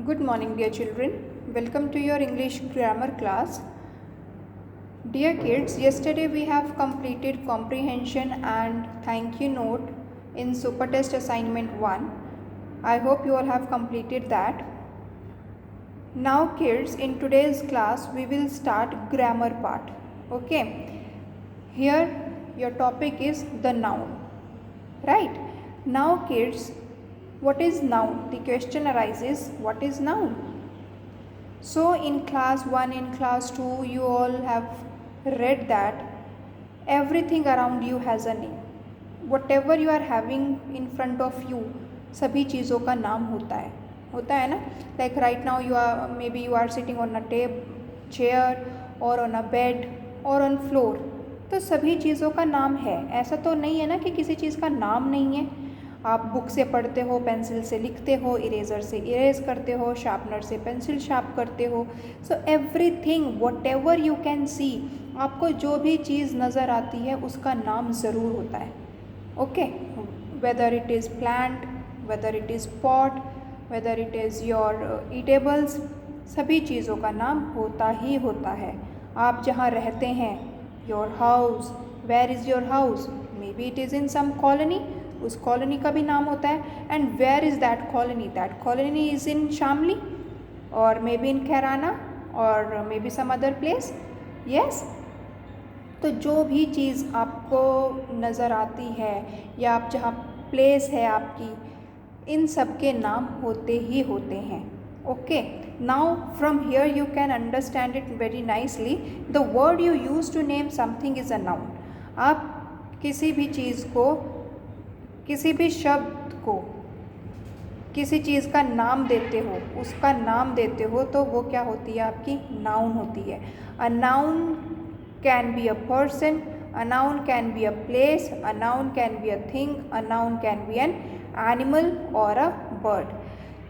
Good morning, dear children. Welcome to your English grammar class. Dear kids, yesterday we have completed comprehension and thank you note in Super Test Assignment 1. I hope you all have completed that. Now, kids, in today's class we will start grammar part. Okay. Here your topic is the noun. Right? Now, kids, what is noun? The question arises, what is noun? So in class 1, in class 2, you all have read that everything around you has a name. Whatever you are having in front of you, सभी चीज़ों का नाम होता है ना. Like right now maybe you are sitting on a chair or on a bed or on floor. तो सभी चीज़ों का नाम है. ऐसा तो नहीं है ना कि किसी चीज़ का नाम नहीं है. आप बुक से पढ़ते हो, पेंसिल से लिखते हो, इरेज़र से इरेज करते हो, शार्पनर से पेंसिल शार्प करते हो. So everything what ever you can see, आपको जो भी चीज़ नज़र आती है उसका नाम ज़रूर होता है. Okay, whether it is plant, whether it is pot, whether it is your eatables, सभी चीज़ों का नाम होता ही होता है. आप जहाँ रहते हैं, your house, where is your house, maybe it is in some colony, उस कॉलोनी का भी नाम होता है. And where is that colony is in Shamli और मे बी इन खैराना और maybe some other place. Yes, तो जो भी चीज़ आपको नज़र आती है या आप जहाँ प्लेस है आपकी, इन सब के नाम होते ही होते हैं. Okay, now from here you can understand it very nicely. The word you use to name something is a noun. आप किसी भी चीज़ को, किसी भी शब्द को किसी चीज़ का नाम देते हो, उसका नाम देते हो, तो वो क्या होती है? आपकी नाउन होती है. A noun can be a person, a noun can be a place, a noun can be a thing, a noun can be an animal और अ बर्ड.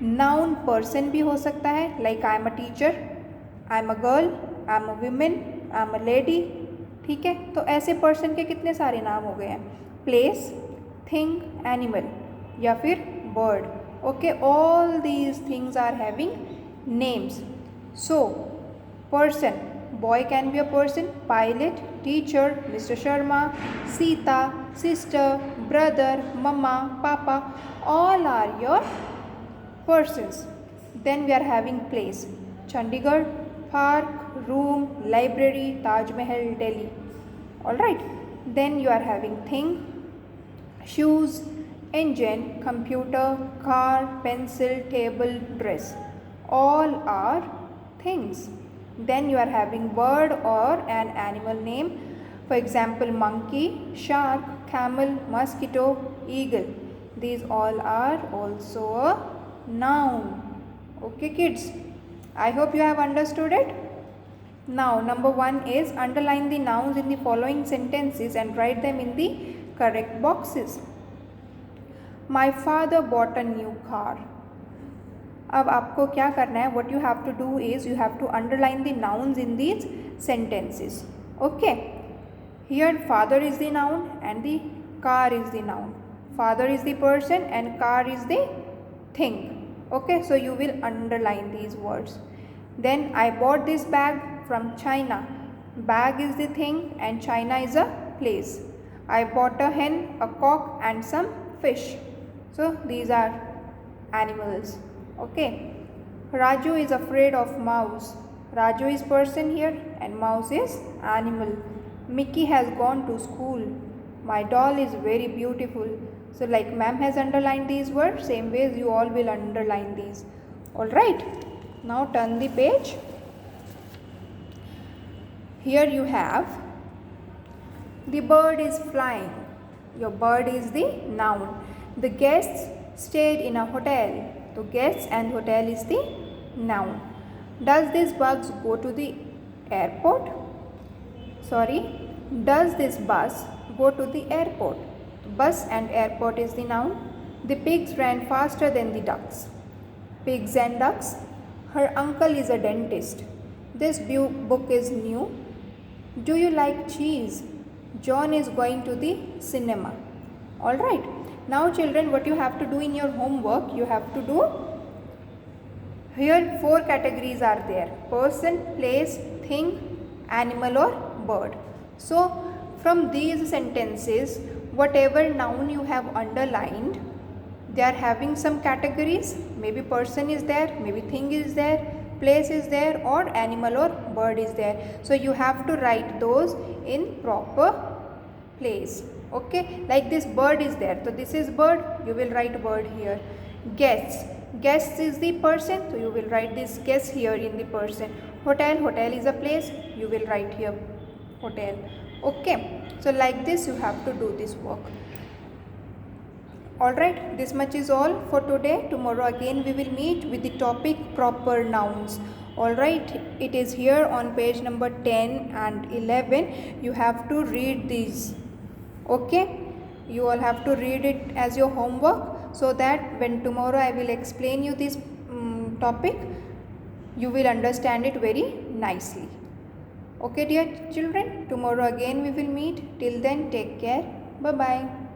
नाउन पर्सन भी हो सकता है, like I am a teacher, I am a girl, I am a women, I am a lady. ठीक है, तो ऐसे person के कितने सारे नाम हो गए हैं. प्लेस, थिंग, एनिमल या फिर bird. Okay, all these things are having names. So person, boy can be a person, pilot, teacher, mister Sharma, Sita, sister, brother, mamma, papa, all are your persons. Then we are having place, Chandigarh, park, room, library, Taj Mahal, Delhi. Alright, then you are having thing, shoes, engine, computer, car, pencil, table, dress. All are things. Then you are having bird or an animal name. For example, monkey, shark, camel, mosquito, eagle. These all are also a noun. Okay, kids, I hope you have understood it. Now, number 1 is underline the nouns in the following sentences and write them in the correct boxes. My father bought a new car. अब आपको क्या करना है? What you have to do is you have to underline the nouns in these sentences. Okay, here father is the noun and the car is the noun. Father is the person and car is the thing. Okay, so you will underline these words. Then I bought this bag from China. Bag is the thing and China is a place. I bought a hen, a cock and some fish. So these are animals. Okay, Raju is afraid of mouse. Raju is person here and mouse is animal. Mickey has gone to school. My doll is very beautiful. So like ma'am has underlined these words, same ways you all will underline these. Alright, now turn the page. Here you have the bird is flying. Your bird is the noun. The guests stayed in a hotel. So guests and hotel is the noun. Does this bus go to the airport? Does this bus go to the airport? Bus and airport is the noun. The pigs ran faster than the ducks. Pigs and ducks. Her uncle is a dentist. This book is new. Do you like cheese? John is going to the cinema. Alright, now children, what you have to do in your homework, you have to do Here 4 categories are there: person, place, thing, animal or bird. So from these sentences, whatever noun you have underlined, they are having some categories. Maybe person is there, maybe thing is there, place is there, or animal or bird is there. So you have to write those in proper place. Okay, like this bird is there, so this is bird, you will write bird here. Guest is the person, so you will write this guest here in the person. Hotel is a place, you will write here hotel. Okay, so like this you have to do this work. Alright, this much is all for today. Tomorrow again we will meet with the topic proper nouns. Alright, it is here on page number 10 and 11. You have to read these. Okay, you all have to read it as your homework, so that when tomorrow I will explain you this topic, you will understand it very nicely. Okay dear children, tomorrow again we will meet. Till then, take care. Bye bye.